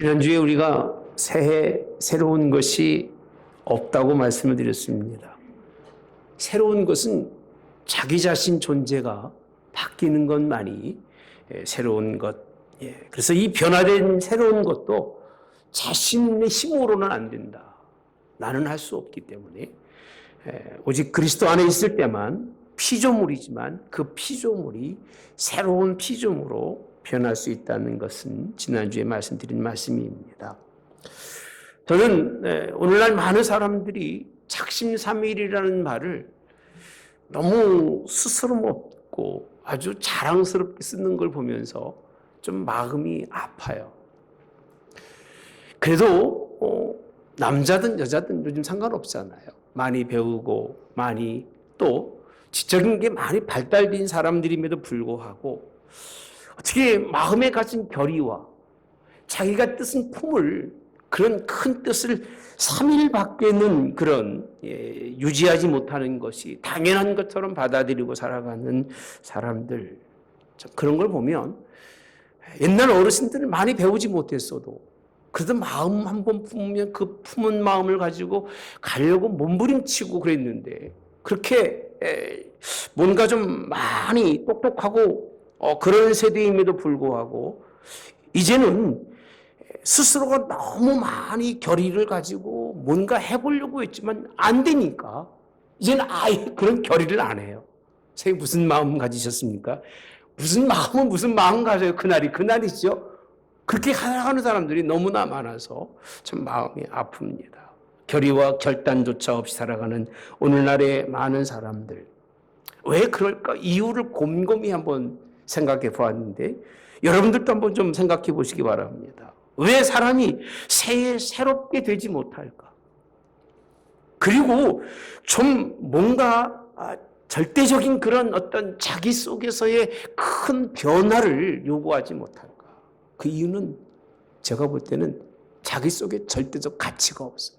지난주에 우리가 새해 새로운 것이 없다고 말씀을 드렸습니다. 새로운 것은 자기 자신 존재가 바뀌는 것만이 새로운 것. 그래서 이 변화된 새로운 것도 자신의 힘으로는 안 된다. 나는 할 수 없기 때문에 오직 그리스도 안에 있을 때만 피조물이지만 그 피조물이 새로운 피조물로 변할 수 있다는 것은 지난주에 말씀드린 말씀입니다. 저는 오늘날 많은 사람들이 작심삼일이라는 말을 너무 스스럼없고 아주 자랑스럽게 쓰는 걸 보면서 좀 마음이 아파요. 그래도 남자든 여자든 요즘 상관없잖아요. 많이 배우고 많이 또 지적인 게 많이 발달된 사람들임에도 불구하고 어떻게 마음에 가진 결의와 자기가 뜻은 품을 그런 큰 뜻을 3일 밖에는 그런 유지하지 못하는 것이 당연한 것처럼 받아들이고 살아가는 사람들, 그런 걸 보면 옛날 어르신들은 많이 배우지 못했어도 그래도 마음 한번 품으면 그 품은 마음을 가지고 가려고 몸부림치고 그랬는데 그렇게 뭔가 좀 많이 똑똑하고 그런 세대임에도 불구하고 이제는 스스로가 너무 많이 결의를 가지고 뭔가 해보려고 했지만 안 되니까 이제는 아예 그런 결의를 안 해요. 선생님 무슨 마음 가지셨습니까? 무슨 마음 가져요? 그날이죠. 그렇게 살아가는 사람들이 너무나 많아서 참 마음이 아픕니다. 결의와 결단조차 없이 살아가는 오늘날의 많은 사람들. 왜 그럴까? 이유를 곰곰이 한번 생각해 보았는데 여러분들도 한번 좀 생각해 보시기 바랍니다. 왜 사람이 새해 새롭게 되지 못할까? 그리고 좀 뭔가 절대적인 그런 어떤 자기 속에서의 큰 변화를 요구하지 못할까? 그 이유는 제가 볼 때는 자기 속에 절대적 가치가 없어요.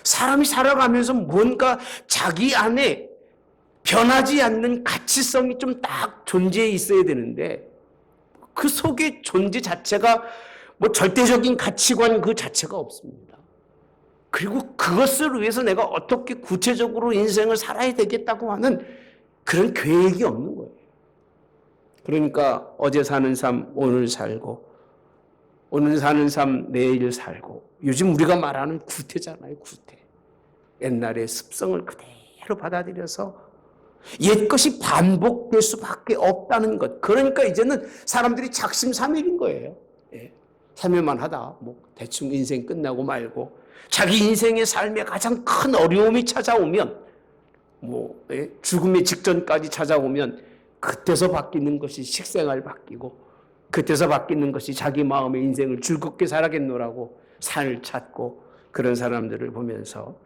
사람이 살아가면서 뭔가 자기 안에 변하지 않는 가치성이 좀 딱 존재해 있어야 되는데 그 속의 존재 자체가 뭐 절대적인 가치관 그 자체가 없습니다. 그리고 그것을 위해서 내가 어떻게 구체적으로 인생을 살아야 되겠다고 하는 그런 계획이 없는 거예요. 그러니까 어제 사는 삶 오늘 살고 오늘 사는 삶 내일 살고 요즘 우리가 말하는 구태잖아요. 구태. 옛날의 습성을 그대로 받아들여서 옛것이 반복될 수밖에 없다는 것. 그러니까 이제는 사람들이 작심삼일인 거예요. 3일만 하다 뭐 대충 인생 끝나고 말고 자기 인생의 삶에 가장 큰 어려움이 찾아오면 뭐 죽음의 직전까지 찾아오면 그때서 바뀌는 것이 식생활 바뀌고 그때서 바뀌는 것이 자기 마음의 인생을 즐겁게 살아겠노라고 산을 찾고 그런 사람들을 보면서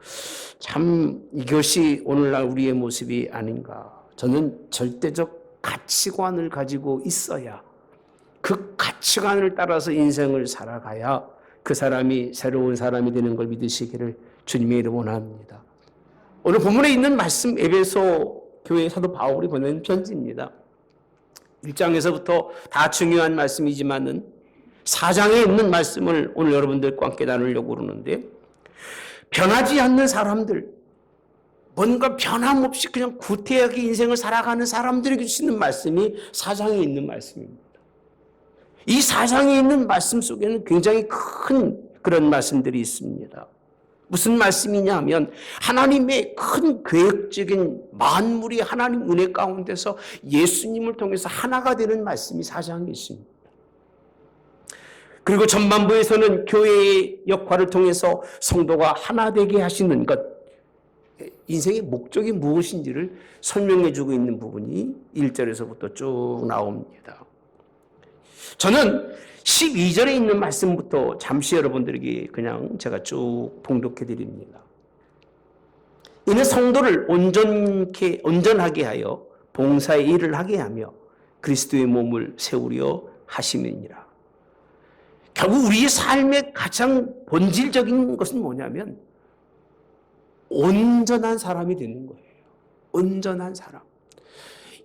참 이것이 오늘날 우리의 모습이 아닌가. 저는 절대적 가치관을 가지고 있어야 그 가치관을 따라서 인생을 살아가야 그 사람이 새로운 사람이 되는 걸 믿으시기를 주님의 이름으로 원합니다. 오늘 본문에 있는 말씀 에베소 교회 사도 바울이 보낸 편지입니다. 1장에서부터 다 중요한 말씀이지만은 4장에 있는 말씀을 오늘 여러분들과 함께 나누려고 그러는데 변하지 않는 사람들, 뭔가 변함없이 그냥 구태하게 인생을 살아가는 사람들에게 주시는 말씀이 4장에 있는 말씀입니다. 이 4장에 있는 말씀 속에는 굉장히 큰 그런 말씀들이 있습니다. 무슨 말씀이냐 하면 하나님의 큰 계획적인 만물이 하나님 은혜 가운데서 예수님을 통해서 하나가 되는 말씀이 4장에 있습니다. 그리고 전반부에서는 교회의 역할을 통해서 성도가 하나 되게 하시는 것, 인생의 목적이 무엇인지를 설명해 주고 있는 부분이 1절에서부터 쭉 나옵니다. 저는 12절에 있는 말씀부터 잠시 여러분들에게 그냥 제가 쭉 봉독해 드립니다. 이는 성도를 온전하게 하여 봉사의 일을 하게 하며 그리스도의 몸을 세우려 하심이니라. 결국 우리의 삶의 가장 본질적인 것은 뭐냐면 온전한 사람이 되는 거예요. 온전한 사람.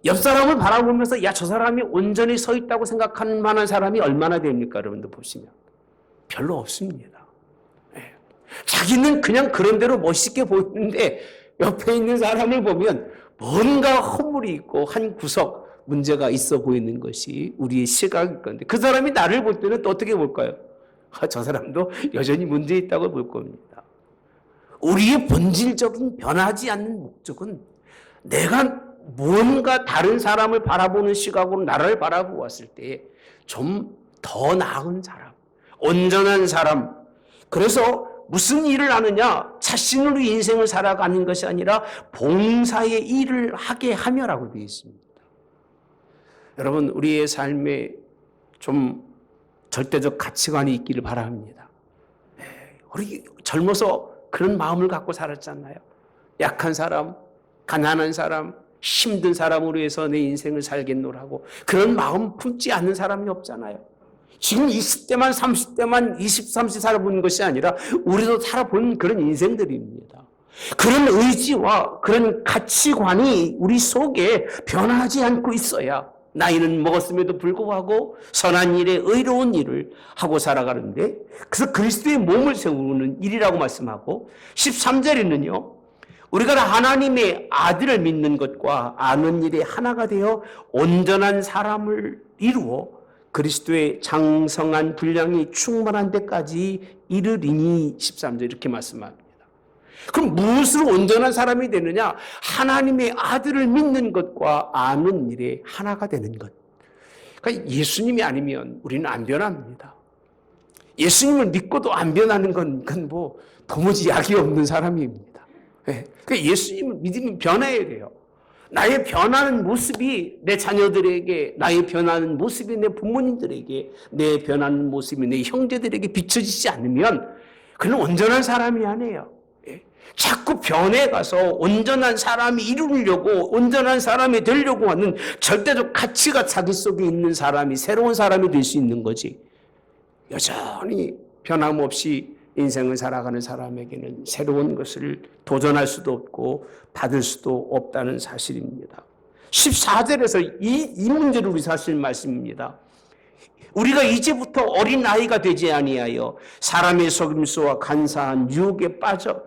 옆 사람을 바라보면서 야, 저 사람이 온전히 서 있다고 생각하는 만한 사람이 얼마나 됩니까? 여러분들 보시면 별로 없습니다. 자기는 그냥 그런 대로 멋있게 보이는데 옆에 있는 사람을 보면 뭔가 허물이 있고 한 구석 문제가 있어 보이는 것이 우리의 시각일 건데, 그 사람이 나를 볼 때는 또 어떻게 볼까요? 저 사람도 여전히 문제 있다고 볼 겁니다. 우리의 본질적인 변하지 않는 목적은 내가 뭔가 다른 사람을 바라보는 시각으로 나를 바라보았을 때 좀 더 나은 사람, 온전한 사람, 그래서 무슨 일을 하느냐? 자신으로 인생을 살아가는 것이 아니라 봉사의 일을 하게 하며라고 되어 있습니다. 여러분, 우리의 삶에 좀 절대적 가치관이 있기를 바랍니다. 우리 젊어서 그런 마음을 갖고 살았잖아요. 약한 사람, 가난한 사람, 힘든 사람으로 해서 내 인생을 살겠노라고 그런 마음 품지 않는 사람이 없잖아요. 지금 20대만 30대만 20, 30 살아본 것이 아니라 우리도 살아본 그런 인생들입니다. 그런 의지와 그런 가치관이 우리 속에 변하지 않고 있어야 나이는 먹었음에도 불구하고 선한 일에 의로운 일을 하고 살아가는데, 그래서 그리스도의 몸을 세우는 일이라고 말씀하고 13절에는요. 우리가 하나님의 아들을 믿는 것과 아는 일에 하나가 되어 온전한 사람을 이루어 그리스도의 장성한 분량이 충만한 데까지 이르리니 13절 이렇게 말씀합니다. 그럼 무엇으로 온전한 사람이 되느냐? 하나님의 아들을 믿는 것과 아는 일에 하나가 되는 것. 그러니까 예수님이 아니면 우리는 안 변합니다. 예수님을 믿고도 안 변하는 건 그건 뭐 도무지 약이 없는 사람입니다. 그러니까 예수님을 믿으면 변해야 돼요. 나의 변하는 모습이 내 자녀들에게, 나의 변하는 모습이 내 부모님들에게, 내 변하는 모습이 내 형제들에게 비춰지지 않으면 그는 온전한 사람이 아니에요. 자꾸 변해가서 온전한 사람이 이루려고, 온전한 사람이 되려고 하는 절대적 가치가 자기 속에 있는 사람이 새로운 사람이 될 수 있는 거지. 여전히 변함없이 인생을 살아가는 사람에게는 새로운 것을 도전할 수도 없고 받을 수도 없다는 사실입니다. 14절에서 이 문제를 우리 사실 말씀입니다. 우리가 이제부터 어린 아이가 되지 아니하여 사람의 속임수와 간사한 유혹에 빠져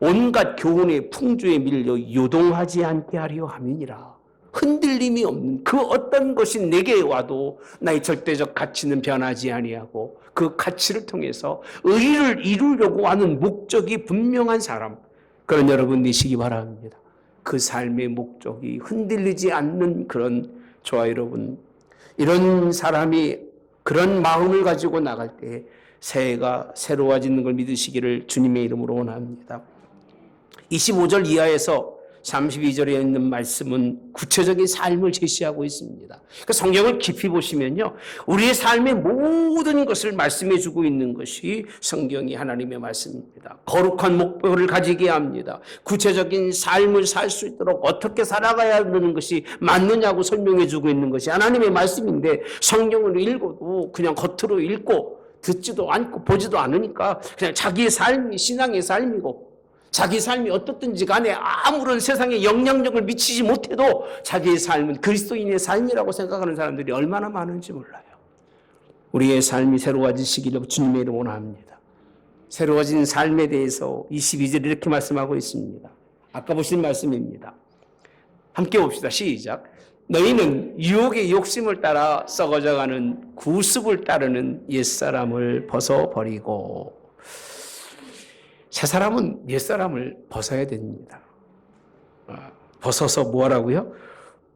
온갖 교훈의 풍조에 밀려 요동하지 않게 하려 함이니라. 흔들림이 없는 그 어떤 것이 내게 와도 나의 절대적 가치는 변하지 아니하고 그 가치를 통해서 의를 이루려고 하는 목적이 분명한 사람, 그런 여러분 되시기 바랍니다. 그 삶의 목적이 흔들리지 않는 그런 저와 여러분, 이런 사람이 그런 마음을 가지고 나갈 때 새해가 새로워지는 걸 믿으시기를 주님의 이름으로 원합니다. 25절 이하에서 32절에 있는 말씀은 구체적인 삶을 제시하고 있습니다. 그 성경을 깊이 보시면요, 우리의 삶의 모든 것을 말씀해 주고 있는 것이 성경이 하나님의 말씀입니다. 거룩한 목표를 가지게 합니다. 구체적인 삶을 살 수 있도록 어떻게 살아가야 하는 것이 맞느냐고 설명해 주고 있는 것이 하나님의 말씀인데, 성경을 읽어도 그냥 겉으로 읽고 듣지도 않고 보지도 않으니까 그냥 자기의 삶이 신앙의 삶이고, 자기 삶이 어떻든지 간에 아무런 세상에 영향력을 미치지 못해도 자기의 삶은 그리스도인의 삶이라고 생각하는 사람들이 얼마나 많은지 몰라요. 우리의 삶이 새로워지시기를 주님의 이름으로 원합니다. 새로워진 삶에 대해서 22절 이렇게 말씀하고 있습니다. 아까 보신 말씀입니다. 함께 봅시다. 시작. 너희는 유혹의 욕심을 따라 썩어져가는 구습을 따르는 옛사람을 벗어버리고. 새 사람은 옛사람을 벗어야 됩니다. 벗어서 뭐 하라고요?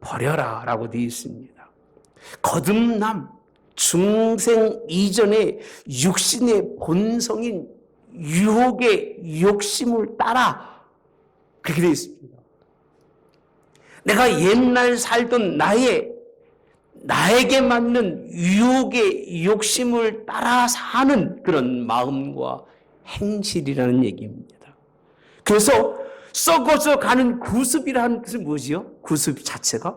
버려라 라고 되어 있습니다. 거듭남, 중생 이전의 육신의 본성인 유혹의 욕심을 따라, 그렇게 되어 있습니다. 내가 옛날 살던 나에게 맞는 유혹의 욕심을 따라 사는 그런 마음과 행실이라는 얘기입니다. 그래서 썩어져 가는 구습이라는 뜻은 무엇이요? 구습 자체가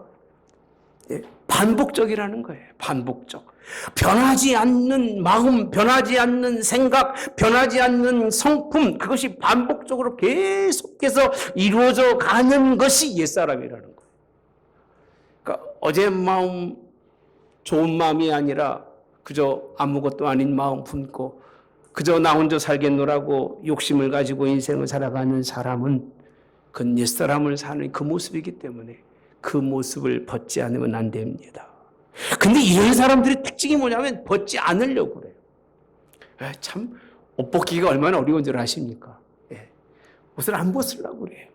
반복적이라는 거예요. 반복적. 변하지 않는 마음, 변하지 않는 생각, 변하지 않는 성품, 그것이 반복적으로 계속해서 이루어져 가는 것이 옛사람이라는 거예요. 그러니까 어제 마음, 좋은 마음이 아니라 그저 아무것도 아닌 마음 품고 그저 나 혼자 살겠노라고 욕심을 가지고 인생을 살아가는 사람은 그건 옛사람을 사는 그 모습이기 때문에 그 모습을 벗지 않으면 안 됩니다. 근데 이런 사람들의 특징이 뭐냐면 벗지 않으려고 그래요. 참 옷 벗기가 얼마나 어려운 줄 아십니까? 옷을 안 벗으려고 그래요.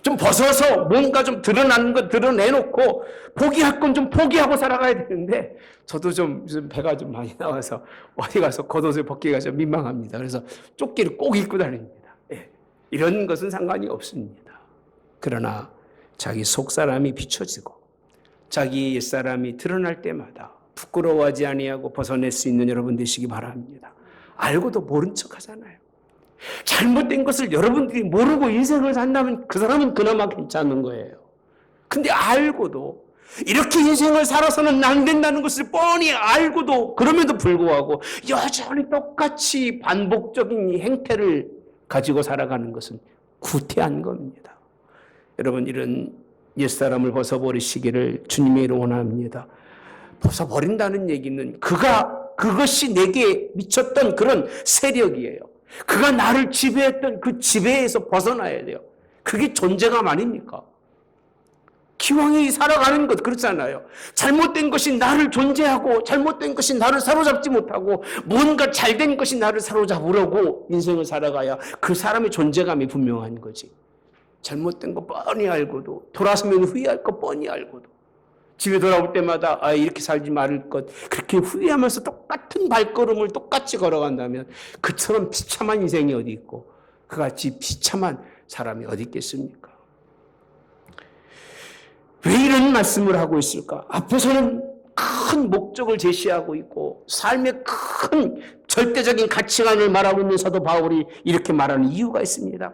좀 벗어서 뭔가 좀 드러나는 거 드러내놓고 포기할 건 좀 포기하고 살아가야 되는데 저도 좀 배가 좀 많이 나와서 어디 가서 겉옷을 벗기가 좀 민망합니다. 그래서 조끼를 꼭 입고 다닙니다. 이런 것은 상관이 없습니다. 그러나 자기 속사람이 비춰지고 자기 옛사람이 드러날 때마다 부끄러워하지 아니하고 벗어낼 수 있는 여러분 되시기 바랍니다. 알고도 모른 척 하잖아요. 잘못된 것을 여러분들이 모르고 인생을 산다면 그 사람은 그나마 괜찮은 거예요. 근데 알고도 이렇게 인생을 살아서는 안 된다는 것을 뻔히 알고도 그럼에도 불구하고 여전히 똑같이 반복적인 행태를 가지고 살아가는 것은 구태한 겁니다. 여러분 이런 옛사람을 벗어버리시기를 주님의 이름으로 원합니다. 벗어버린다는 얘기는 그것이 내게 미쳤던 그런 세력이에요. 그가 나를 지배했던 그 지배에서 벗어나야 돼요. 그게 존재감 아닙니까? 기왕이 살아가는 것 그렇잖아요. 잘못된 것이 나를 존재하고 잘못된 것이 나를 사로잡지 못하고 뭔가 잘된 것이 나를 사로잡으려고 인생을 살아가야 그 사람의 존재감이 분명한 거지. 잘못된 거 뻔히 알고도 돌아서면 후회할 거 뻔히 알고도 집에 돌아올 때마다 이렇게 살지 말을 것 그렇게 후회하면서 똑같은 발걸음을 똑같이 걸어간다면 그처럼 비참한 인생이 어디 있고 그같이 비참한 사람이 어디 있겠습니까? 왜 이런 말씀을 하고 있을까? 앞에서는 큰 목적을 제시하고 있고 삶의 큰 절대적인 가치관을 말하고 있는 사도 바울이 이렇게 말하는 이유가 있습니다.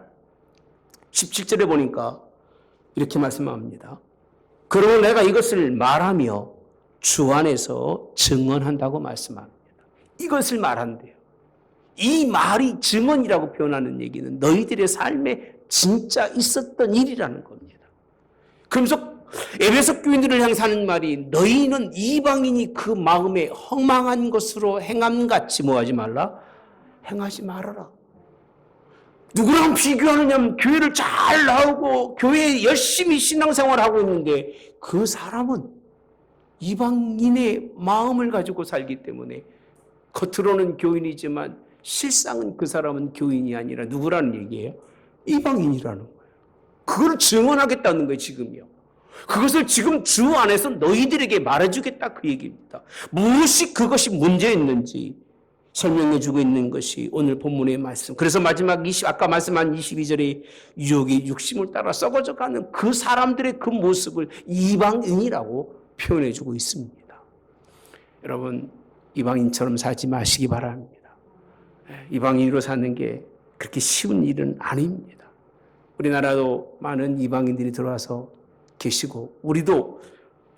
17절에 보니까 이렇게 말씀합니다. 그러고 내가 이것을 말하며 주 안에서 증언한다고 말씀합니다. 이것을 말한대요. 이 말이 증언이라고 표현하는 얘기는 너희들의 삶에 진짜 있었던 일이라는 겁니다. 그러면서 에베소 교인들을 향해서 하는 말이 너희는 이방인이 그 마음에 허망한 것으로 행함같이 뭐하지 말라? 행하지 말아라. 누구랑 비교하느냐면 교회를 잘 나오고 교회에 열심히 신앙생활을 하고 있는데 그 사람은 이방인의 마음을 가지고 살기 때문에 겉으로는 교인이지만 실상은 그 사람은 교인이 아니라 누구라는 얘기예요? 이방인이라는 거예요. 그걸 증언하겠다는 거예요, 지금요. 그것을 지금 주 안에서 너희들에게 말해주겠다 그 얘기입니다. 무엇이 그것이 문제였는지 설명해주고 있는 것이 오늘 본문의 말씀. 그래서 마지막 아까 말씀한 22절에 유혹이 육심을 따라 썩어져가는 그 사람들의 그 모습을 이방인이라고 표현해주고 있습니다. 여러분 이방인처럼 살지 마시기 바랍니다. 이방인으로 사는 게 그렇게 쉬운 일은 아닙니다. 우리나라도 많은 이방인들이 들어와서 계시고 우리도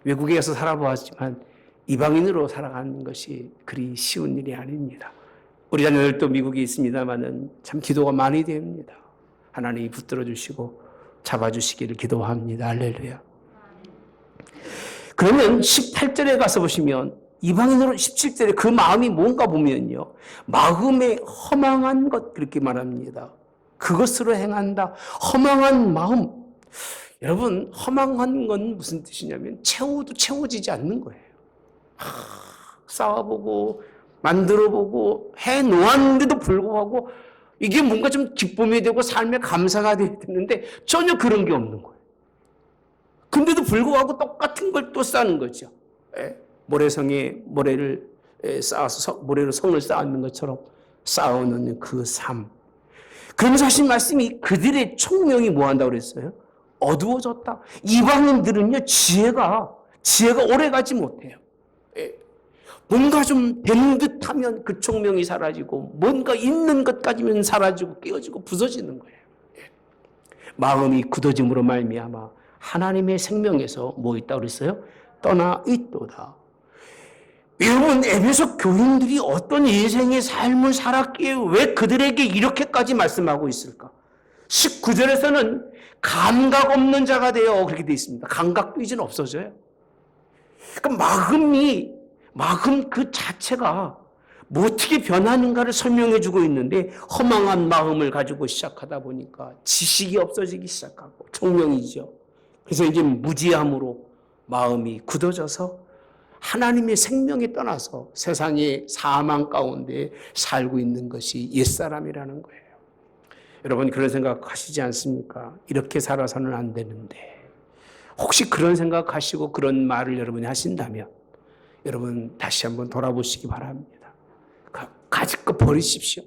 외국에 가서 살아보았지만 이방인으로 살아가는 것이 그리 쉬운 일이 아닙니다. 우리 자녀들도 미국에 있습니다만은 참 기도가 많이 됩니다. 하나님이 붙들어 주시고 잡아주시기를 기도합니다. 할렐루야. 그러면 18절에 가서 보시면 이방인으로 17절에 그 마음이 뭔가 보면요. 마음에 허망한 것 그렇게 말합니다. 그것으로 행한다. 허망한 마음. 여러분 허망한 건 무슨 뜻이냐면 채워도 채워지지 않는 거예요. 쌓아보고 만들어보고 해놓았는데도 불구하고 이게 뭔가 좀 기쁨이 되고 삶의 감사가 되는데 전혀 그런 게 없는 거예요. 근데도 불구하고 똑같은 걸 또 쌓는 거죠. 모래성에 모래를 쌓아서 모래로 성을 쌓는 것처럼 쌓아놓는 그 삶. 그러면서 하신 말씀이 그들의 총명이 뭐 한다고 그랬어요? 어두워졌다. 이방인들은요 지혜가 오래가지 못해요. 뭔가 좀 된 듯하면 그 총명이 사라지고 뭔가 있는 것까지면 사라지고 깨어지고 부서지는 거예요. 마음이 굳어짐으로 말미암아 하나님의 생명에서 뭐 있다고 그랬어요? 떠나 있도다. 여러분 에베소 교인들이 어떤 인생의 삶을 살았기에 왜 그들에게 이렇게까지 말씀하고 있을까? 19절에서는 감각 없는 자가 되어 그렇게 되어 있습니다. 감각도 이제는 없어져요. 그러니까 마음 그 자체가 뭐 어떻게 변하는가를 설명해 주고 있는데 허망한 마음을 가지고 시작하다 보니까 지식이 없어지기 시작하고 총명이죠. 그래서 이제 무지함으로 마음이 굳어져서 하나님의 생명에 떠나서 세상의 사망 가운데 살고 있는 것이 옛사람이라는 거예요. 여러분 그런 생각 하시지 않습니까? 이렇게 살아서는 안 되는데 혹시 그런 생각하시고 그런 말을 여러분이 하신다면 여러분 다시 한번 돌아보시기 바랍니다. 가질 것 버리십시오.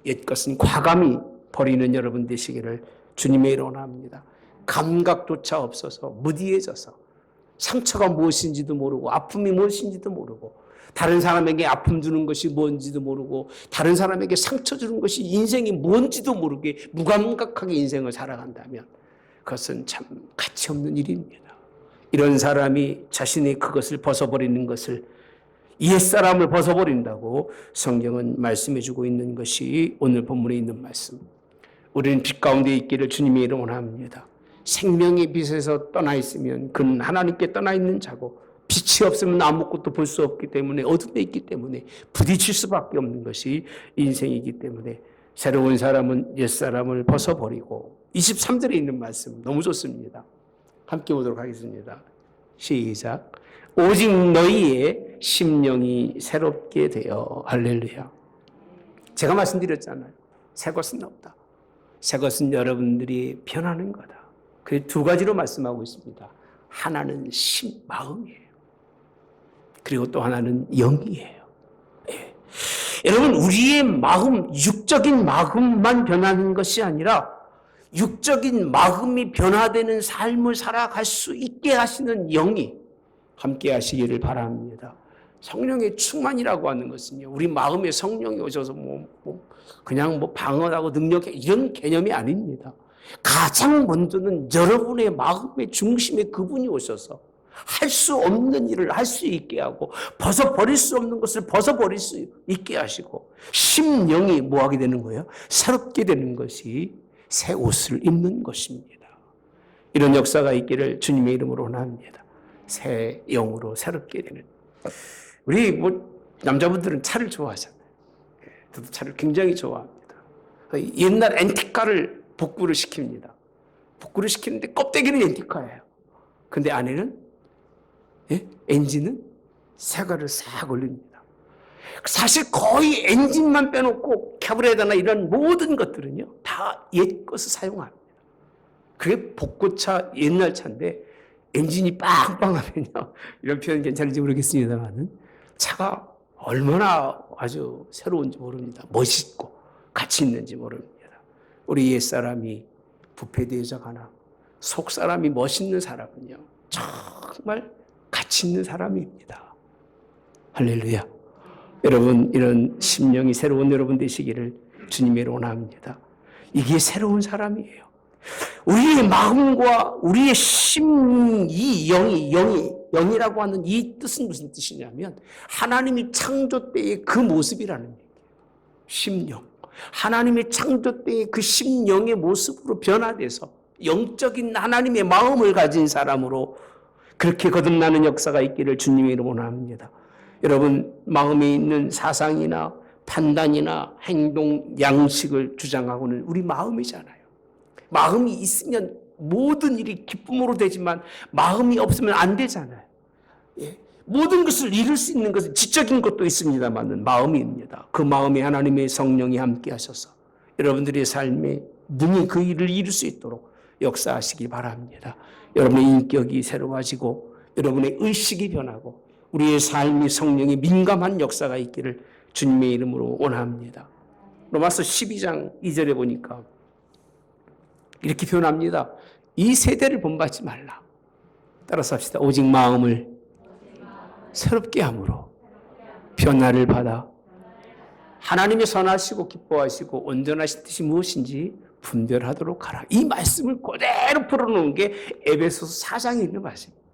옛 것은 과감히 버리는 여러분 되시기를 주님의 이름으로 원합니다. 감각조차 없어서 무디해져서 상처가 무엇인지도 모르고 아픔이 무엇인지도 모르고 다른 사람에게 아픔 주는 것이 뭔지도 모르고 다른 사람에게 상처 주는 것이 인생이 뭔지도 모르게 무감각하게 인생을 살아간다면 그것은 참 가치 없는 일입니다. 이런 사람이 자신이 그것을 벗어버리는 것을 옛사람을 벗어버린다고 성경은 말씀해 주고 있는 것이 오늘 본문에 있는 말씀. 우리는 빛 가운데 있기를 주님의 이름으로 원합니다. 생명의 빛에서 떠나 있으면 그는 하나님께 떠나 있는 자고 빛이 없으면 아무것도 볼 수 없기 때문에 어둠에 있기 때문에 부딪힐 수밖에 없는 것이 인생이기 때문에 새로운 사람은 옛사람을 벗어버리고 23절에 있는 말씀 너무 좋습니다. 함께 보도록 하겠습니다. 시작. 오직 너희의 심령이 새롭게 되어 할렐루야. 제가 말씀드렸잖아요. 새 것은 없다. 새 것은 여러분들이 변하는 거다. 그 두 가지로 말씀하고 있습니다. 하나는 마음이에요. 그리고 또 하나는 영이에요. 예. 여러분 우리의 마음, 육적인 마음만 변하는 것이 아니라 육적인 마음이 변화되는 삶을 살아갈 수 있게 하시는 영이 함께 하시기를 바랍니다. 성령의 충만이라고 하는 것은요, 우리 마음에 성령이 오셔서 그냥 방언하고 능력해 이런 개념이 아닙니다. 가장 먼저는 여러분의 마음의 중심에 그분이 오셔서 할 수 없는 일을 할 수 있게 하고 벗어버릴 수 없는 것을 벗어버릴 수 있게 하시고 심령이 뭐하게 되는 거예요? 새롭게 되는 것이 새 옷을 입는 것입니다. 이런 역사가 있기를 주님의 이름으로 원합니다. 새 영으로 새롭게 되는. 우리 남자분들은 차를 좋아하잖아요. 저도 차를 굉장히 좋아합니다. 옛날 앤티카를 복구를 시킵니다. 복구를 시키는데 껍데기는 앤티카예요. 근데 안에는 엔진은 새거를 싹 올립니다. 사실 거의 엔진만 빼놓고 캐브레다나 이런 모든 것들은요 다 옛 것을 사용합니다. 그게 복고차 옛날 차인데 엔진이 빵빵하면요 이런 표현 괜찮은지 모르겠습니다만 차가 얼마나 아주 새로운지 모릅니다. 멋있고 가치 있는지 모릅니다. 우리 옛사람이 부패되어져 가나 속사람이 멋있는 사람은요 정말 가치 있는 사람입니다. 할렐루야. 여러분 이런 심령이 새로운 여러분 되시기를 주님의 원합니다. 이게 새로운 사람이에요. 우리의 마음과 우리의 이 영이라고 하는 이 뜻은 무슨 뜻이냐면 하나님이 창조 때의 그 모습이라는 얘기예요. 심령. 하나님의 창조 때의 그 심령의 모습으로 변화돼서 영적인 하나님의 마음을 가진 사람으로 그렇게 거듭나는 역사가 있기를 주님의 이름으로 원합니다. 여러분 마음에 있는 사상이나 판단이나 행동 양식을 주장하고는 우리 마음이잖아요. 마음이 있으면 모든 일이 기쁨으로 되지만 마음이 없으면 안 되잖아요. 예. 모든 것을 이룰 수 있는 것은 지적인 것도 있습니다만 마음입니다. 그 마음에 하나님의 성령이 함께 하셔서 여러분들의 삶에 능히 그 일을 이룰 수 있도록 역사하시기 바랍니다. 여러분의 인격이 새로워지고 여러분의 의식이 변하고 우리의 삶이 성령에 민감한 역사가 있기를 주님의 이름으로 원합니다. 로마서 12장 2절에 보니까 이렇게 표현합니다. 이 세대를 본받지 말라. 따라서 합시다. 오직 마음을 새롭게 함으로 변화를 받아 하나님의 선하시고 기뻐하시고 온전하신 뜻이 무엇인지 분별하도록 하라. 이 말씀을 그대로 풀어놓은 게 에베소서 4장에 있는 말씀입니다.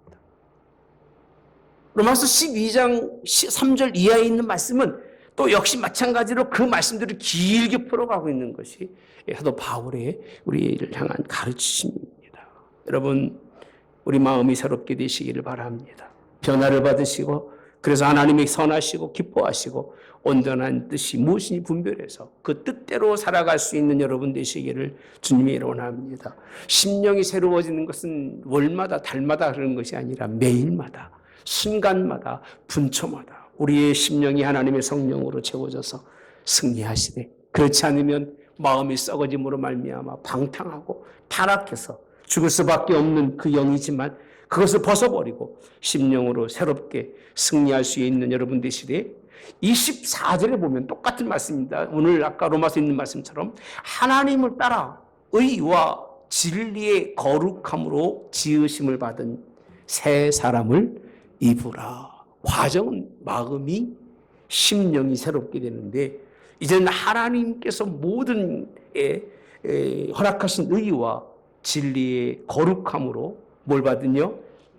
로마서 12장 3절 이하에 있는 말씀은 또 역시 마찬가지로 그 말씀들을 길게 풀어가고 있는 것이 사도 바울의 우리를 향한 가르치심입니다. 여러분, 우리 마음이 새롭게 되시기를 바랍니다. 변화를 받으시고, 그래서 하나님이 선하시고 기뻐하시고 온전한 뜻이 무엇인지 분별해서 그 뜻대로 살아갈 수 있는 여러분 되시기를 주님이 원합니다. 심령이 새로워지는 것은 월마다 달마다 그런 것이 아니라 매일마다, 순간마다, 분초마다 우리의 심령이 하나님의 성령으로 채워져서 승리하시되, 그렇지 않으면 마음이 썩어짐으로 말미암아 방탕하고 타락해서 죽을 수밖에 없는 그 영이지만 그것을 벗어버리고 심령으로 새롭게 승리할 수 있는 여러분 되시되, 24절에 보면 똑같은 말씀입니다. 오늘 아까 로마서 있는 말씀처럼 하나님을 따라 의와 진리의 거룩함으로 지으심을 받은 새 사람을 입으라. 과정은 마음이, 심령이 새롭게 되는데, 이제는 하나님께서 모든 허락하신 의와 진리의 거룩함으로 뭘 받으며?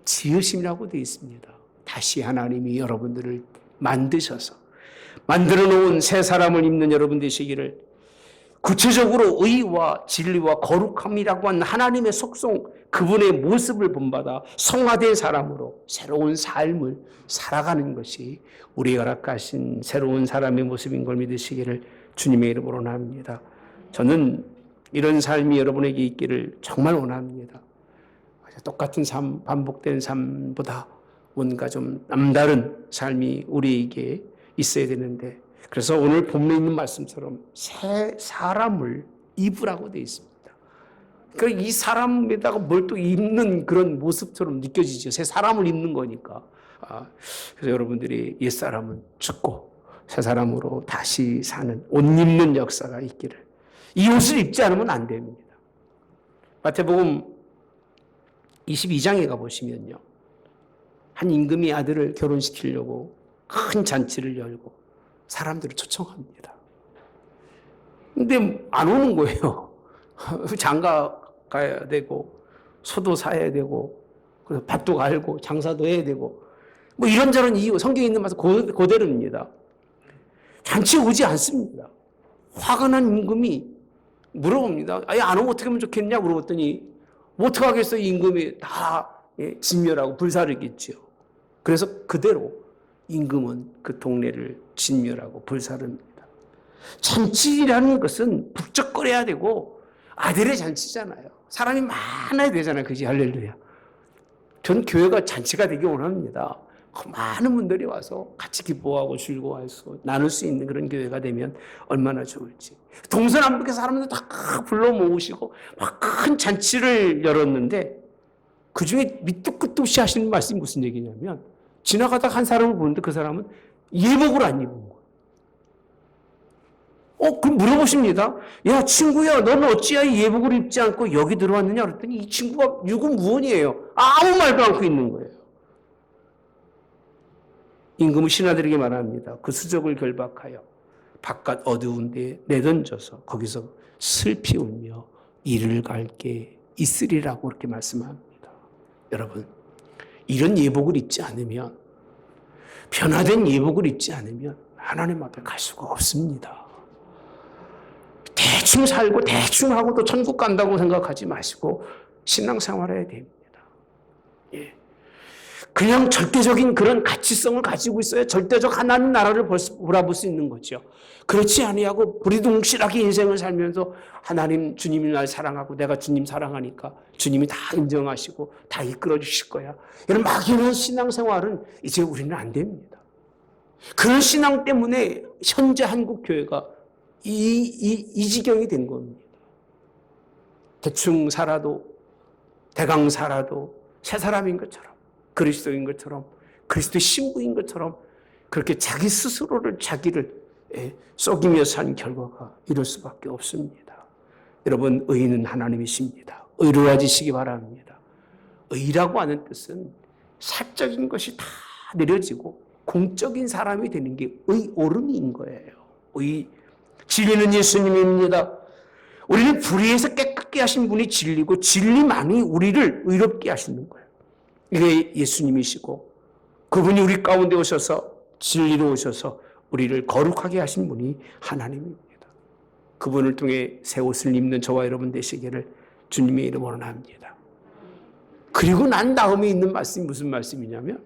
지으심이라고 되어 있습니다. 다시 하나님이 여러분들을 만드셔서 만들어 놓은 새 사람을 입는 여러분 되시기를, 구체적으로 의와 진리와 거룩함이라고 하는 하나님의 속성, 그분의 모습을 본받아 성화된 사람으로 새로운 삶을 살아가는 것이 우리가 허락하신 새로운 사람의 모습인 걸 믿으시기를 주님의 이름으로 원합니다. 저는 이런 삶이 여러분에게 있기를 정말 원합니다. 똑같은 삶, 반복된 삶보다 뭔가 좀 남다른 삶이 우리에게 있어야 되는데, 그래서 오늘 본문에 있는 말씀처럼 새 사람을 입으라고 되어 있습니다. 그러니까 이 사람에다가 뭘 또 입는 그런 모습처럼 느껴지죠. 새 사람을 입는 거니까. 그래서 여러분들이 옛사람은 죽고 새 사람으로 다시 사는 옷 입는 역사가 있기를, 이 옷을 입지 않으면 안 됩니다. 마태복음 22장에 가보시면요, 한 임금이 아들을 결혼시키려고 큰 잔치를 열고 사람들을 초청합니다. 근데 안 오는 거예요. 장가 가야 되고 소도 사야 되고 밭도 갈고 장사도 해야 되고 뭐 이런저런 이유, 성경에 있는 말씀 그대로입니다. 잔치에 오지 않습니다. 화가 난 임금이 물어봅니다. 아예 안 오면 어떻게 하면 좋겠냐 물어봤더니 뭐 어떡하겠어요. 임금이 다 진멸하고 불사르겠죠. 그래서 그대로 임금은 그 동네를 진멸하고 불사릅니다. 잔치라는 것은 북적거려야 되고 아들의 잔치잖아요. 사람이 많아야 되잖아요. 그지? 할렐루야. 전 교회가 잔치가 되기 원합니다. 많은 분들이 와서 같이 기뻐하고 즐거워할 수, 나눌 수 있는 그런 교회가 되면 얼마나 좋을지. 동서남북의 사람들 다 불러 모으시고 막 큰 잔치를 열었는데, 그 중에 밑도 끝도 없이 하시는 말씀이 무슨 얘기냐면, 지나가다가 한 사람을 보는데 그 사람은 예복을 안 입은 거예요. 그럼 물어보십니다. 야, 친구야, 너는 어찌하여 예복을 입지 않고 여기 들어왔느냐? 그랬더니 이 친구가 유구무원이에요. 아무 말도 않고 있는 거예요. 임금은 신하들에게 말합니다. 그 수족을 결박하여 바깥 어두운 데에 내던져서 거기서 슬피 울며 이를 갈게 있으리라고 그렇게 말씀합니다. 여러분, 이런 예복을 입지 않으면, 변화된 예복을 입지 않으면 하나님 앞에 갈 수가 없습니다. 대충 살고 대충 하고 또 천국 간다고 생각하지 마시고 신앙생활해야 됩니다. 예. 그냥 절대적인 그런 가치성을 가지고 있어야 절대적 하나님 나라를 바라볼 수 있는 거죠. 그렇지 아니하고 부리둥실하게 인생을 살면서 하나님, 주님이 날 사랑하고 내가 주님 사랑하니까 주님이 다 인정하시고 다 이끌어 주실 거야, 이런 막연한 신앙생활은 이제 우리는 안 됩니다. 그런 신앙 때문에 현재 한국 교회가 이 지경이 된 겁니다. 대충 살아도, 대강 살아도 새 사람인 것처럼, 그리스도인 것처럼, 그리스도의 신부인 것처럼 그렇게 자기 스스로를, 자기를 속이며 산 결과가 이럴 수밖에 없습니다. 여러분, 의인은 하나님이십니다. 의로워지시기 바랍니다. 의라고 하는 뜻은 사적인 것이 다 내려지고 공적인 사람이 되는 게 의오름인 거예요. 진리는 예수님입니다. 우리는 불의에서 깨끗게 하신 분이 진리고 진리만이 우리를 의롭게 하시는 거예요. 이게 예수님이시고, 그분이 우리 가운데 오셔서 진리로 오셔서 우리를 거룩하게 하신 분이 하나님입니다. 그분을 통해 새 옷을 입는 저와 여러분 되시기를 주님의 이름으로 원합니다. 그리고 난 다음에 있는 말씀이 무슨 말씀이냐면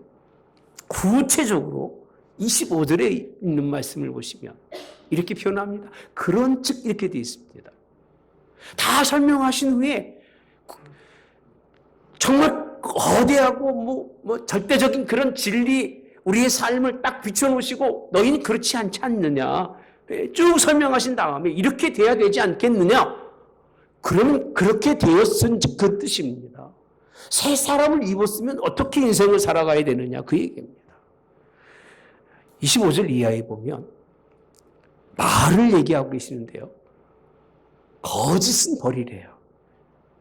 구체적으로 25절에 있는 말씀을 보시면 이렇게 표현합니다. 그런 즉 이렇게 되어 있습니다. 다 설명하신 후에 정말 거대하고 뭐 절대적인 그런 진리 우리의 삶을 딱 비춰놓으시고 너희는 그렇지 않지 않느냐 쭉 설명하신 다음에 이렇게 돼야 되지 않겠느냐. 그러면 그렇게 되었은 그 뜻입니다. 새 사람을 입었으면 어떻게 인생을 살아가야 되느냐 그 얘기입니다. 25절 이하에 보면 말을 얘기하고 계시는데요. 거짓은 버리래요.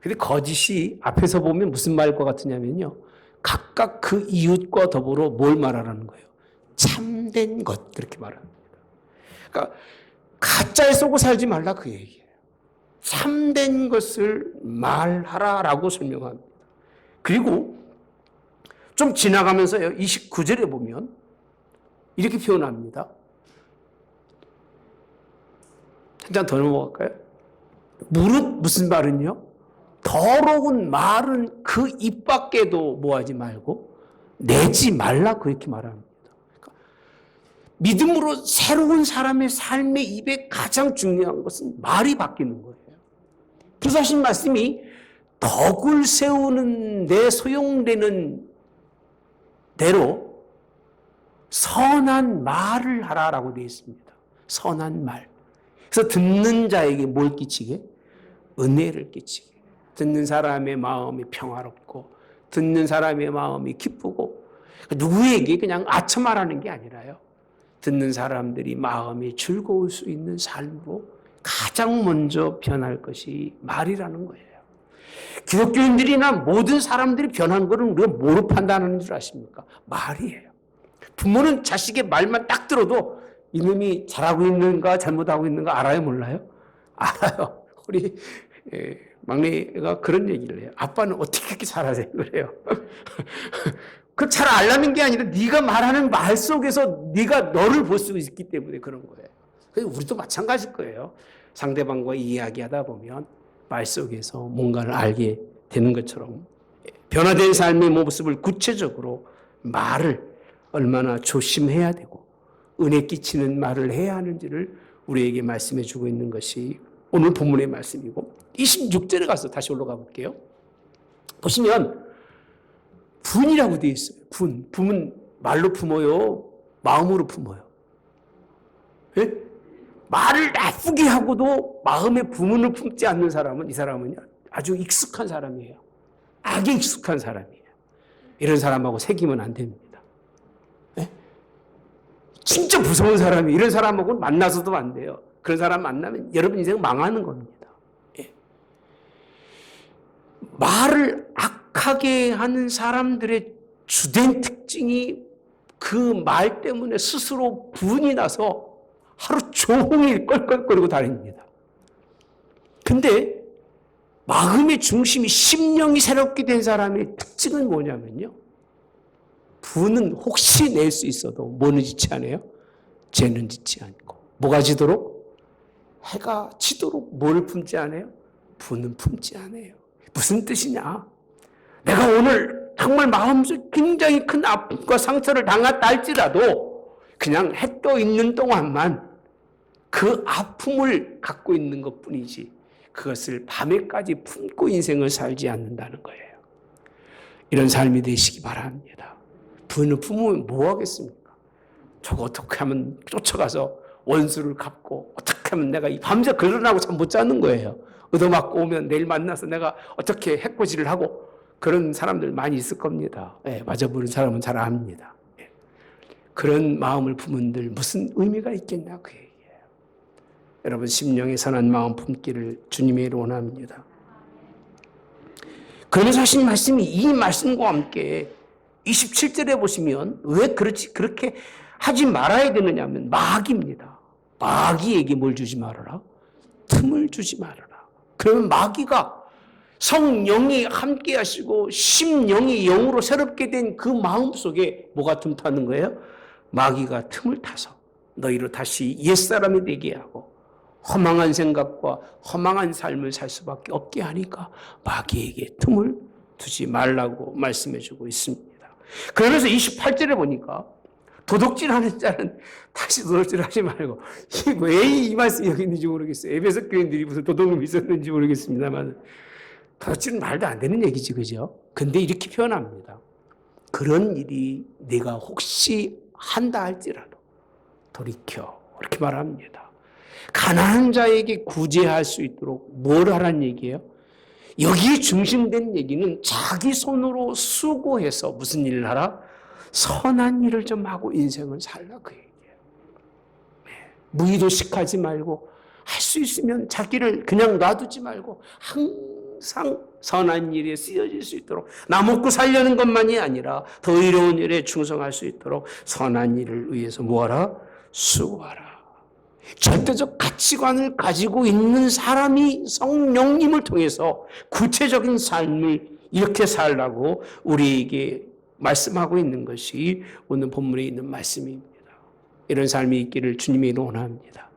근데 거짓이 앞에서 보면 무슨 말과 같으냐면요. 각각 그 이웃과 더불어 뭘 말하라는 거예요? 참된 것 그렇게 말합니다. 그러니까 가짜에 쏘고 살지 말라 그 얘기예요. 참된 것을 말하라라고 설명합니다. 그리고 좀 지나가면서요. 29절에 보면 이렇게 표현합니다. 한 장 더 넘어갈까요? 무슨 말은요? 더러운 말은 그 입 밖에도 뭐하지 말고 내지 말라 그렇게 말합니다. 그러니까 믿음으로 새로운 사람의 삶의 입에 가장 중요한 것은 말이 바뀌는 거예요. 그래서 하신 말씀이 덕을 세우는 데 소용되는 대로 선한 말을 하라라고 되어 있습니다. 선한 말. 그래서 듣는 자에게 뭘 끼치게? 은혜를 끼치게. 듣는 사람의 마음이 평화롭고 듣는 사람의 마음이 기쁘고 누구에게 그냥 아첨하라는 게 아니라요. 듣는 사람들이 마음이 즐거울 수 있는 삶으로 가장 먼저 변할 것이 말이라는 거예요. 기독교인들이나 모든 사람들이 변한 것은 우리가 뭐로 판단하는 줄 아십니까? 말이에요. 부모는 자식의 말만 딱 들어도 이놈이 잘하고 있는가 잘못하고 있는가 알아요 몰라요? 알아요. 우리 막내가 그런 얘기를 해요. 아빠는 어떻게 그렇게 잘하세요? 그래요. 그 잘 알라는 게 아니라 네가 말하는 말 속에서 네가 너를 볼 수 있기 때문에 그런 거예요. 그래서 우리도 마찬가지일 거예요. 상대방과 이야기하다 보면 말 속에서 뭔가를 알게 되는 것처럼 변화된 삶의 모습을 구체적으로 말을 얼마나 조심해야 되고 은혜 끼치는 말을 해야 하는지를 우리에게 말씀해 주고 있는 것이 오늘 본문의 말씀이고 26절에 가서 다시 올라가 볼게요. 보시면 분이라고 되어 있어요. 분. 분은 말로 품어요? 마음으로 품어요? 예? 말을 나쁘게 하고도 마음의 부문을 품지 않는 사람은 이 사람은 아주 익숙한 사람이에요. 악에 익숙한 사람이에요. 이런 사람하고 새기면 안 됩니다. 예? 진짜 무서운 사람이 이런 사람하고는 만나서도 안 돼요. 그런 사람 만나면 여러분 인생 망하는 겁니다. 예. 말을 악하게 하는 사람들의 주된 특징이 그 말 때문에 스스로 분이 나서 하루 종일 껄껄거리고 다닙니다. 근데 마음의 중심이 심령이 새롭게 된 사람의 특징은 뭐냐면요. 분은 혹시 낼 수 있어도 뭐는 짓지 않아요? 죄는 짓지 않고. 뭐가 지도록? 해가 지도록 뭘 품지 않아요? 분은 품지 않아요. 무슨 뜻이냐? 내가 오늘 정말 마음속 굉장히 큰 아픔과 상처를 당했다 할지라도 그냥 해 떠 있는 동안만 그 아픔을 갖고 있는 것뿐이지 그것을 밤에까지 품고 인생을 살지 않는다는 거예요. 이런 삶이 되시기 바랍니다. 분을 품으면 뭐 하겠습니까? 저거 어떻게 하면 쫓아가서 원수를 갚고 어떻게 하면 내가 밤새 걸러나고 잠 못 자는 거예요. 얻어맞고 오면 내일 만나서 내가 어떻게 해코지를 하고 그런 사람들 많이 있을 겁니다. 예, 맞아 부른 사람은 잘 압니다. 예. 그런 마음을 품은들 무슨 의미가 있겠냐 그 얘기예요. 여러분 심령의 선한 마음 품기를 주님의 이름으로 원합니다. 그러면서 하신 말씀이 이 말씀과 함께 27절에 보시면 왜 그렇게 하지 말아야 되느냐면 마귀입니다. 마귀에게 뭘 주지 말아라? 틈을 주지 말아라. 그러면 마귀가 성령이 함께 하시고 심령이 영으로 새롭게 된 그 마음 속에 뭐가 틈타는 거예요? 마귀가 틈을 타서 너희로 다시 옛사람이 되게 하고 허망한 생각과 허망한 삶을 살 수밖에 없게 하니까 마귀에게 틈을 두지 말라고 말씀해 주고 있습니다. 그러면서 28절에 보니까 도둑질하는 자는 다시 도둑질하지 말고, 왜 이 말씀이 여기 있는지 모르겠어요. 에베소 교인들이 무슨 도둑놈이 있었는지 모르겠습니다만 도둑질은 말도 안 되는 얘기지, 그죠? 근데 이렇게 표현합니다. 그런 일이 내가 혹시 한다 할지라도 돌이켜, 이렇게 말합니다. 가난한 자에게 구제할 수 있도록 뭘 하라는 얘기예요? 여기에 중심된 얘기는 자기 손으로 수고해서 무슨 일을 하라? 선한 일을 좀 하고 인생을 살라, 그 얘기예요. 무의도식하지 말고 할 수 있으면 자기를 그냥 놔두지 말고 항상 선한 일에 쓰여질 수 있도록, 나 먹고 살려는 것만이 아니라 더 의로운 일에 충성할 수 있도록 선한 일을 위해서 뭐하라? 수고하라. 절대적 가치관을 가지고 있는 사람이 성령님을 통해서 구체적인 삶을 이렇게 살라고 우리에게 말씀하고 있는 것이 오늘 본문에 있는 말씀입니다. 이런 삶이 있기를 주님의 이름으로 원합니다.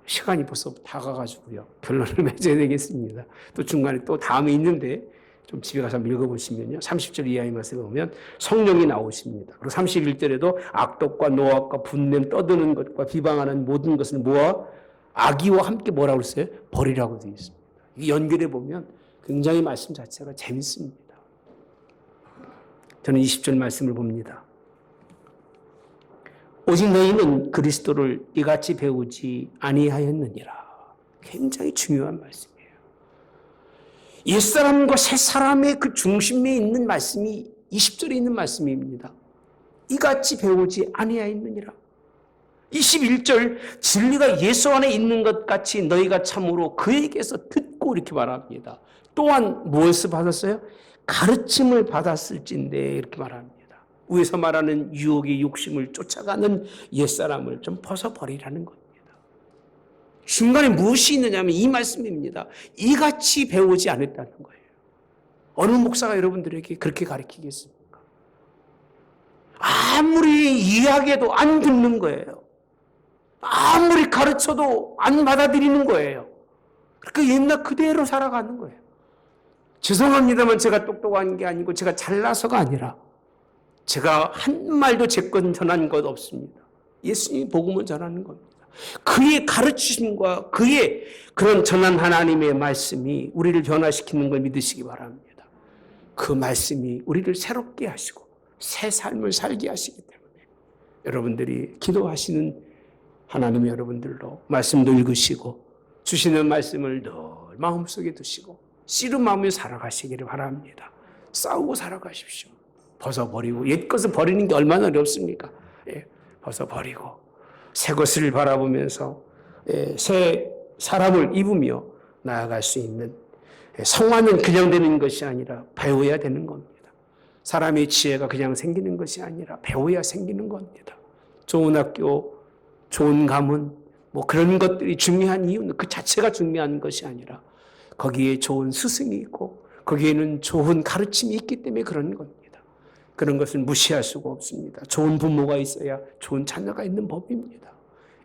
시간이 벌써 다가가지고요. 결론을 맺어야 되겠습니다. 또 중간에 또 다음에 있는데 좀 집에 가서 한번 읽어보시면요. 30절 이하의 말씀을 보면 성령이 나오십니다. 그리고 31절에도 악독과 노악과 분냄 떠드는 것과 비방하는 모든 것을 모아 악의와 함께 뭐라고 했어요? 버리라고 되어 있습니다. 이 연결해 보면 굉장히 말씀 자체가 재밌습니다. 저는 20절 말씀을 봅니다. 오직 너희는 그리스도를 이같이 배우지 아니하였느니라. 굉장히 중요한 말씀이에요. 옛사람과 새사람의 그 중심에 있는 말씀이 20절에 있는 말씀입니다. 이같이 배우지 아니하였느니라. 21절 진리가 예수 안에 있는 것 같이 너희가 참으로 그에게서 듣고 이렇게 말합니다. 또한 무엇을 받았어요? 가르침을 받았을진데 이렇게 말합니다. 위에서 말하는 유혹의 욕심을 쫓아가는 옛사람을 좀 벗어버리라는 겁니다. 중간에 무엇이 있느냐면 이 말씀입니다. 이같이 배우지 않았다는 거예요. 어느 목사가 여러분들에게 그렇게 가르치겠습니까? 아무리 이야기해도 안 듣는 거예요. 아무리 가르쳐도 안 받아들이는 거예요. 그러니까 옛날 그대로 살아가는 거예요. 죄송합니다만 제가 똑똑한 게 아니고 제가 잘나서가 아니라 제가 한 말도 제 건 전한 것 없습니다. 예수님이 복음을 전하는 겁니다. 그의 가르치심과 그의 그런 전한 하나님의 말씀이 우리를 변화시키는 걸 믿으시기 바랍니다. 그 말씀이 우리를 새롭게 하시고 새 삶을 살게 하시기 때문에 여러분들이 기도하시는 하나님의 여러분들로 말씀도 읽으시고 주시는 말씀을 늘 마음속에 두시고 씨름 마음에 살아가시기를 바랍니다. 싸우고 살아가십시오. 벗어버리고 옛것을 버리는 게 얼마나 어렵습니까? 벗어버리고 새 것을 바라보면서 새 사람을 입으며 나아갈 수 있는, 성화는 그냥 되는 것이 아니라 배워야 되는 겁니다. 사람의 지혜가 그냥 생기는 것이 아니라 배워야 생기는 겁니다. 좋은 학교, 좋은 가문, 뭐 그런 것들이 중요한 이유는 그 자체가 중요한 것이 아니라 거기에 좋은 스승이 있고 거기에는 좋은 가르침이 있기 때문에 그런 겁니다. 그런 것을 무시할 수가 없습니다. 좋은 부모가 있어야 좋은 자녀가 있는 법입니다.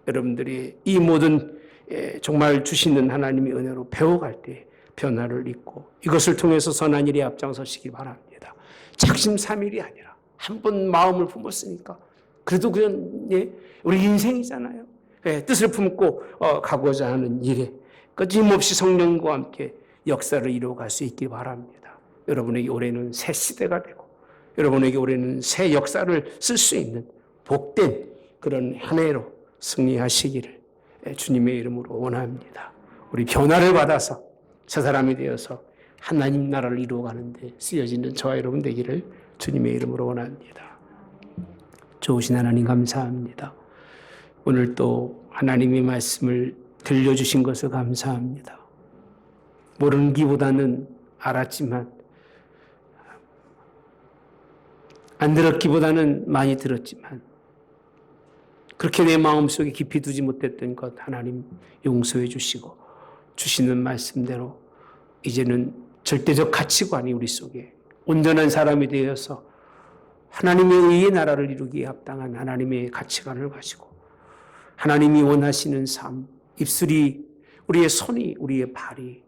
여러분들이 이 모든 정말 주시는 하나님의 은혜로 배워갈 때 변화를 입고 이것을 통해서 선한 일에 앞장서시기 바랍니다. 작심삼일이 아니라 한 번 마음을 품었으니까 그래도 그냥 우리 인생이잖아요. 뜻을 품고 가고자 하는 일에 끊임없이 성령과 함께 역사를 이루어갈 수 있기 바랍니다. 여러분에게 올해는 새 시대가 되고 여러분에게 올해는 새 역사를 쓸 수 있는 복된 그런 한 해로 승리하시기를 주님의 이름으로 원합니다. 우리 변화를 받아서 새 사람이 되어서 하나님 나라를 이루어가는 데 쓰여지는 저와 여러분 되기를 주님의 이름으로 원합니다. 좋으신 하나님 감사합니다. 오늘 또 하나님의 말씀을 들려주신 것을 감사합니다. 모르는 기보다는 알았지만 안 들었기보다는 많이 들었지만 그렇게 내 마음속에 깊이 두지 못했던 것 하나님 용서해 주시고 주시는 말씀대로 이제는 절대적 가치관이 우리 속에 온전한 사람이 되어서 하나님의 의의 나라를 이루기에 합당한 하나님의 가치관을 가지고 하나님이 원하시는 삶, 입술이, 우리의 손이, 우리의 발이,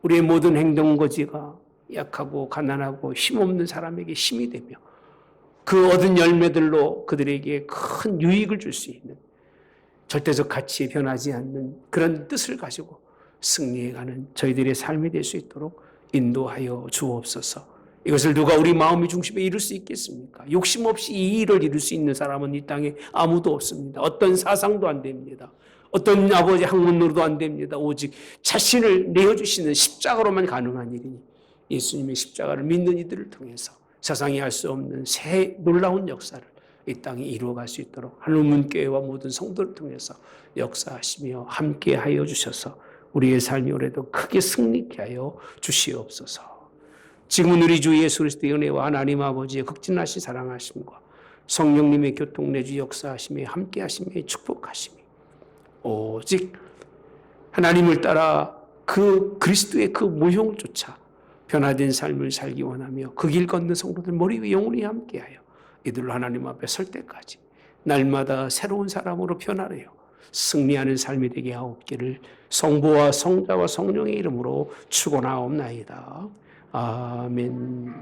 우리의 모든 행동거지가 약하고 가난하고 힘없는 사람에게 힘이 되며 그 얻은 열매들로 그들에게 큰 유익을 줄 수 있는 절대적 가치에 변하지 않는 그런 뜻을 가지고 승리해가는 저희들의 삶이 될 수 있도록 인도하여 주옵소서. 이것을 누가 우리 마음의 중심에 이룰 수 있겠습니까? 욕심 없이 이 일을 이룰 수 있는 사람은 이 땅에 아무도 없습니다. 어떤 사상도 안 됩니다. 어떤 아버지 학문으로도 안 됩니다. 오직 자신을 내어주시는 십자가로만 가능한 일이니 예수님의 십자가를 믿는 이들을 통해서 세상이 할 수 없는 새 놀라운 역사를 이 땅에 이루어갈 수 있도록 하늘문교회와 모든 성도를 통해서 역사하시며 함께하여 주셔서 우리의 삶이 올해도 크게 승리케 하여 주시옵소서. 지금은 우리 주 예수 그리스도의 은혜와 하나님 아버지의 극진하신 사랑하심과 성령님의 교통내주 역사하심에 함께하심에 축복하심이 오직 하나님을 따라 그 그리스도의 그 모형을 쫓아 변화된 삶을 살기 원하며 그 길 걷는 성도들 머리 위에 영원히 함께하여 이들로 하나님 앞에 설 때까지 날마다 새로운 사람으로 변화하여 승리하는 삶이 되게 하옵기를 성부와 성자와 성령의 이름으로 축원하옵나이다. 아멘.